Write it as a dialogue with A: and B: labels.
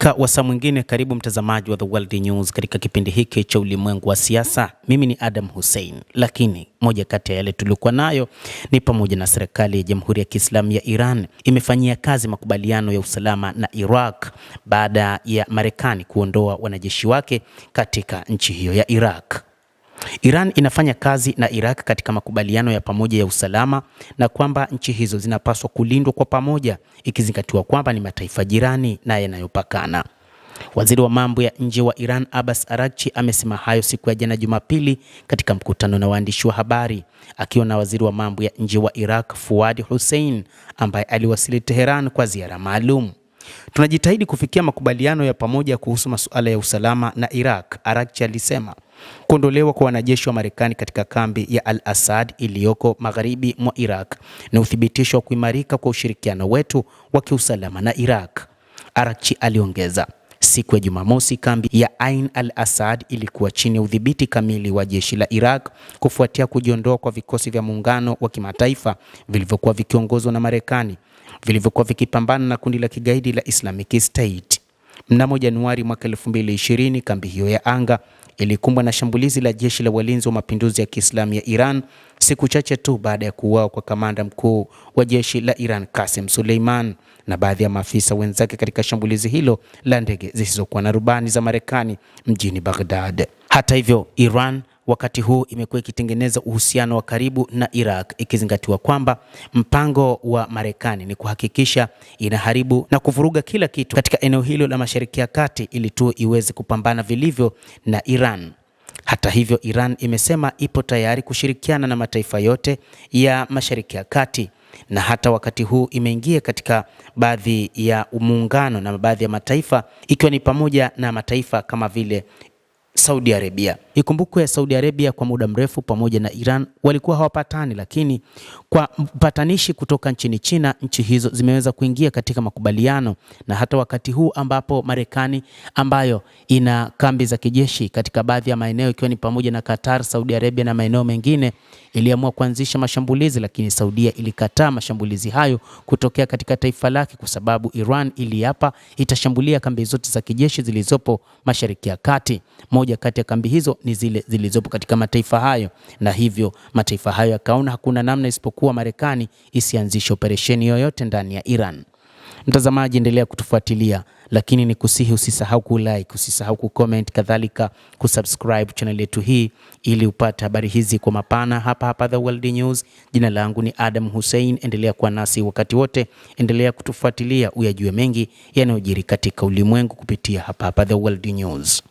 A: Katika wasaa mwingine, karibu mtazamaji wa The World News katika kipindi hiki cha ulimwengu wa siasa. Mimi ni Adam Hussein, lakini moja kati ya yale tuliokuwa nayo ni pamoja na serikali ya Jamhuri ya Kiislamu ya Iran imefanyia kazi makubaliano ya usalama na Iraq baada ya Marekani kuondoa wanajeshi wake katika nchi hiyo ya Iraq. Iran inafanya kazi na Iraq katika makubaliano ya pamoja ya usalama na kwamba nchi hizo zinapaswa kulindwa kwa pamoja, ikizingatiwa kwamba ni mataifa jirani na yanayopakana. Waziri wa mambo ya nje wa Iran Abbas Araghchi amesema hayo siku ya jana Jumapili katika mkutano na waandishi wa habari akiwa na waziri wa mambo ya nje wa Iraq Fuad Hussein ambaye aliwasili Tehran kwa ziara maalum. Tunajitahidi kufikia makubaliano ya pamoja kuhusu masuala ya usalama na Iraq, Araghchi alisema. Kuondolewa kwa wanajeshi wa Marekani katika kambi ya Al-Assad iliyoko magharibi mwa Iraq ni uthibitisho wa kuimarika kwa ushirikiano wetu wa kiusalama na Iraq, Araghchi aliongeza. Siku ya Jumamosi, kambi ya Ain al-Assad ilikuwa chini ya udhibiti kamili wa jeshi la Iraq kufuatia kujiondoa kwa vikosi vya muungano wa kimataifa vilivyokuwa vikiongozwa na Marekani vilivyokuwa vikipambana na kundi la kigaidi la Islamic State. Mnamo Januari mwaka 2020, kambi hiyo ya anga ilikumbwa na shambulizi la jeshi la walinzi wa mapinduzi ya Kiislamu ya Iran siku chache tu baada ya kuuawa kwa kamanda mkuu wa jeshi la Iran Qasem Soleiman na baadhi ya maafisa wenzake katika shambulizi hilo la ndege zisizokuwa na rubani za Marekani mjini Baghdad. Hata hivyo, Iran wakati huu imekuwa ikitengeneza uhusiano wa karibu na Iraq, ikizingatiwa kwamba mpango wa Marekani ni kuhakikisha inaharibu na kuvuruga kila kitu katika eneo hilo la Mashariki ya Kati ili tu iweze kupambana vilivyo na Iran. Hata hivyo, Iran imesema ipo tayari kushirikiana na mataifa yote ya Mashariki ya Kati na hata wakati huu imeingia katika baadhi ya muungano na baadhi ya mataifa, ikiwa ni pamoja na mataifa kama vile Saudi Arabia. Ikumbukwe ya Saudi Arabia kwa muda mrefu pamoja na Iran walikuwa hawapatani, lakini kwa mpatanishi kutoka nchini China, nchi hizo zimeweza kuingia katika makubaliano, na hata wakati huu ambapo Marekani ambayo ina kambi za kijeshi katika baadhi ya maeneo ikiwa ni pamoja na Qatar, Saudi Arabia na maeneo mengine, iliamua kuanzisha mashambulizi, lakini Saudia ilikataa mashambulizi hayo kutokea katika taifa lake kwa sababu Iran iliapa itashambulia kambi zote za kijeshi zilizopo Mashariki ya Kati. Moja kati ya kambi hizo ni zile zilizopo katika mataifa hayo, na hivyo mataifa hayo yakaona hakuna namna isipokuwa Marekani isianzishe operesheni yoyote ndani ya Iran. Mtazamaji, endelea kutufuatilia, lakini ni kusihi usisahau kulike, usisahau kucomment, kadhalika kusubscribe channel yetu hii ili upate habari hizi kwa mapana hapa The World News. Jina langu ni Adam Hussein, endelea kuwa nasi wakati wote, endelea kutufuatilia uyajue mengi yanayojiri katika ulimwengu kupitia hapa The World News.